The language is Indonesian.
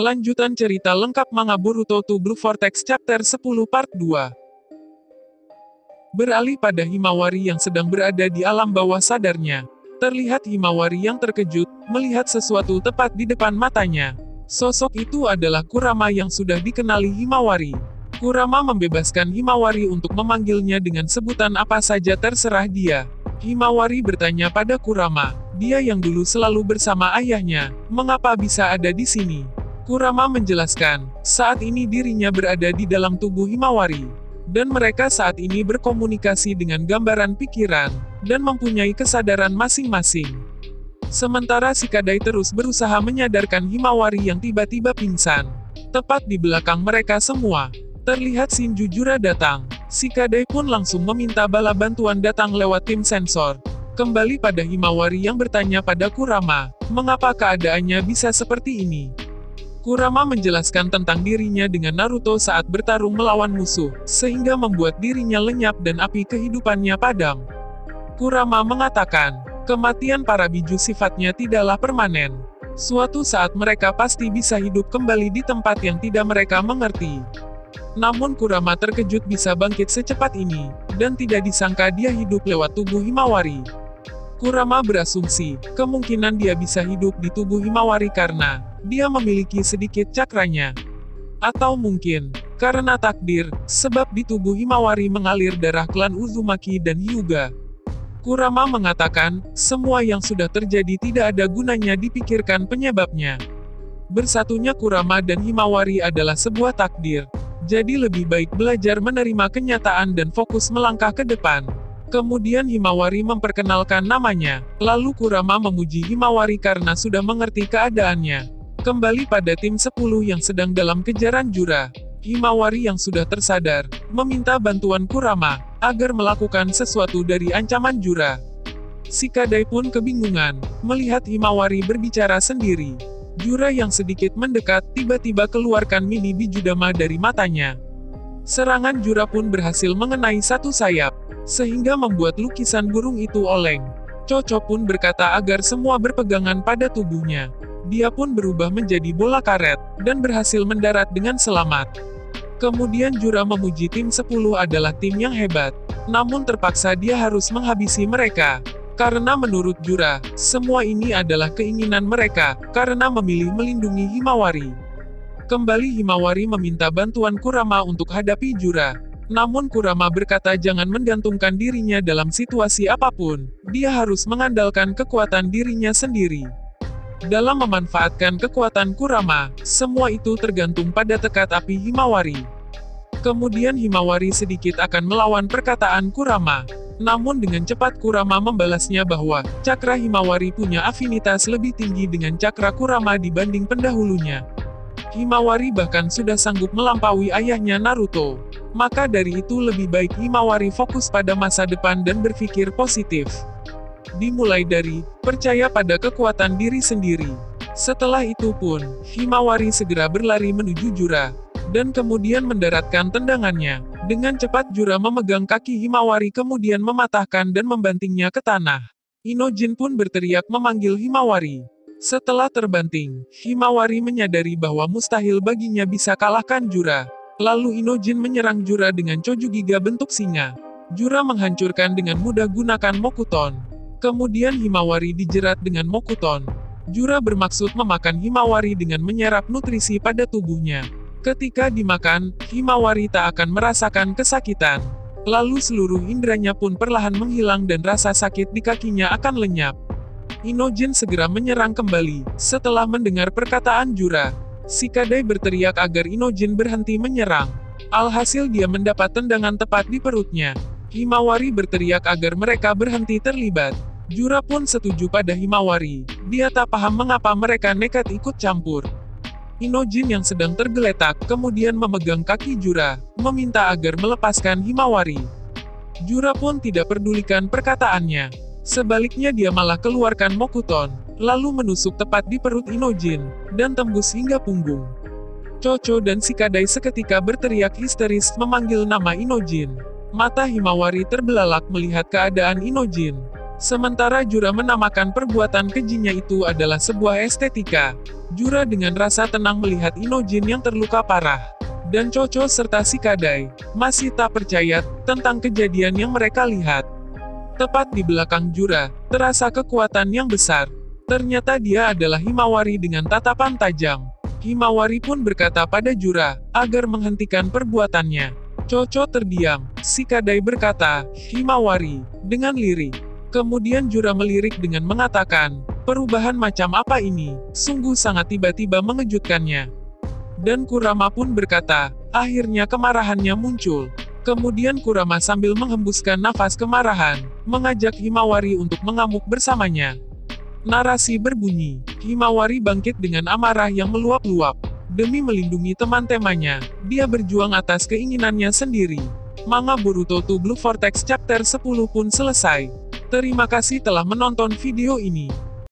Lanjutan cerita lengkap manga Boruto to Blue Vortex Chapter 10 Part 2. Beralih pada Himawari yang sedang berada di alam bawah sadarnya. Terlihat Himawari yang terkejut, melihat sesuatu tepat di depan matanya. Sosok itu adalah Kurama yang sudah dikenali Himawari. Kurama membebaskan Himawari untuk memanggilnya dengan sebutan apa saja terserah dia. Himawari bertanya pada Kurama, dia yang dulu selalu bersama ayahnya, mengapa bisa ada di sini? Kurama menjelaskan, saat ini dirinya berada di dalam tubuh Himawari. Dan mereka saat ini berkomunikasi dengan gambaran pikiran, dan mempunyai kesadaran masing-masing. Sementara Shikadai terus berusaha menyadarkan Himawari yang tiba-tiba pingsan. Tepat di belakang mereka semua, terlihat Shinjujura datang. Shikadai pun langsung meminta bala bantuan datang lewat tim sensor. Kembali pada Himawari yang bertanya pada Kurama, mengapa keadaannya bisa seperti ini? Kurama menjelaskan tentang dirinya dengan Naruto saat bertarung melawan musuh, sehingga membuat dirinya lenyap dan api kehidupannya padam. Kurama mengatakan, kematian para biju sifatnya tidaklah permanen. Suatu saat mereka pasti bisa hidup kembali di tempat yang tidak mereka mengerti. Namun Kurama terkejut bisa bangkit secepat ini, dan tidak disangka dia hidup lewat tubuh Himawari. Kurama berasumsi, kemungkinan dia bisa hidup di tubuh Himawari karena dia memiliki sedikit cakranya. Atau mungkin, karena takdir, sebab di tubuh Himawari mengalir darah klan Uzumaki dan Hyuga. Kurama mengatakan, semua yang sudah terjadi tidak ada gunanya dipikirkan penyebabnya. Bersatunya Kurama dan Himawari adalah sebuah takdir. Jadi lebih baik belajar menerima kenyataan dan fokus melangkah ke depan. Kemudian Himawari memperkenalkan namanya, lalu Kurama memuji Himawari karena sudah mengerti keadaannya. Kembali pada tim 10 yang sedang dalam kejaran Jura. Himawari yang sudah tersadar, meminta bantuan Kurama, agar melakukan sesuatu dari ancaman Jura. Shikadai pun kebingungan, melihat Himawari berbicara sendiri. Jura yang sedikit mendekat, tiba-tiba keluarkan mini bijudama dari matanya. Serangan Jura pun berhasil mengenai satu sayap, sehingga membuat lukisan burung itu oleng. Chocho pun berkata agar semua berpegangan pada tubuhnya. Dia pun berubah menjadi bola karet, dan berhasil mendarat dengan selamat. Kemudian Jura memuji tim 10 adalah tim yang hebat. Namun terpaksa dia harus menghabisi mereka. Karena menurut Jura, semua ini adalah keinginan mereka, karena memilih melindungi Himawari. Kembali Himawari meminta bantuan Kurama untuk hadapi Jura. Namun Kurama berkata jangan menggantungkan dirinya dalam situasi apapun, dia harus mengandalkan kekuatan dirinya sendiri. Dalam memanfaatkan kekuatan Kurama, semua itu tergantung pada tekad api Himawari. Kemudian Himawari sedikit akan melawan perkataan Kurama. Namun dengan cepat Kurama membalasnya bahwa, cakra Himawari punya afinitas lebih tinggi dengan cakra Kurama dibanding pendahulunya. Himawari bahkan sudah sanggup melampaui ayahnya Naruto. Maka dari itu lebih baik Himawari fokus pada masa depan dan berpikir positif. Dimulai dari, percaya pada kekuatan diri sendiri. Setelah itu pun, Himawari segera berlari menuju Jura. Dan kemudian mendaratkan tendangannya. Dengan cepat Jura memegang kaki Himawari kemudian mematahkan dan membantingnya ke tanah. Inojin pun berteriak memanggil Himawari. Setelah terbanting, Himawari menyadari bahwa mustahil baginya bisa kalahkan Jura. Lalu Inojin menyerang Jura dengan Chojugiga bentuk singa. Jura menghancurkan dengan mudah gunakan Mokuton. Kemudian Himawari dijerat dengan Mokuton. Jura bermaksud memakan Himawari dengan menyerap nutrisi pada tubuhnya. Ketika dimakan, Himawari tak akan merasakan kesakitan. Lalu seluruh indranya pun perlahan menghilang dan rasa sakit di kakinya akan lenyap. Inojin segera menyerang kembali, setelah mendengar perkataan Jura. Shikadai berteriak agar Inojin berhenti menyerang. Alhasil dia mendapat tendangan tepat di perutnya. Himawari berteriak agar mereka berhenti terlibat. Jura pun setuju pada Himawari. Dia tak paham mengapa mereka nekat ikut campur. Inojin yang sedang tergeletak, kemudian memegang kaki Jura, meminta agar melepaskan Himawari. Jura pun tidak pedulikan perkataannya. Sebaliknya dia malah keluarkan Mokuton, lalu menusuk tepat di perut Inojin, dan tembus hingga punggung. Chocho dan Shikadai seketika berteriak histeris memanggil nama Inojin. Mata Himawari terbelalak melihat keadaan Inojin. Sementara Jura menamakan perbuatan kejinya itu adalah sebuah estetika. Jura dengan rasa tenang melihat Inojin yang terluka parah. Dan Chocho serta Shikadai masih tak percaya tentang kejadian yang mereka lihat. Tepat di belakang Jura, terasa kekuatan yang besar. Ternyata dia adalah Himawari dengan tatapan tajam. Himawari pun berkata pada Jura, agar menghentikan perbuatannya. Chocho terdiam. Shikadai berkata, Himawari, dengan lirik. Kemudian Jura melirik dengan mengatakan, perubahan macam apa ini? Sungguh sangat tiba-tiba mengejutkannya. Dan Kurama pun berkata, akhirnya kemarahannya muncul. Kemudian Kurama sambil menghembuskan nafas kemarahan, mengajak Himawari untuk mengamuk bersamanya. Narasi berbunyi, Himawari bangkit dengan amarah yang meluap-luap. Demi melindungi teman-temannya, dia berjuang atas keinginannya sendiri. Manga Boruto to Blue Vortex Chapter 10 pun selesai. Terima kasih telah menonton video ini.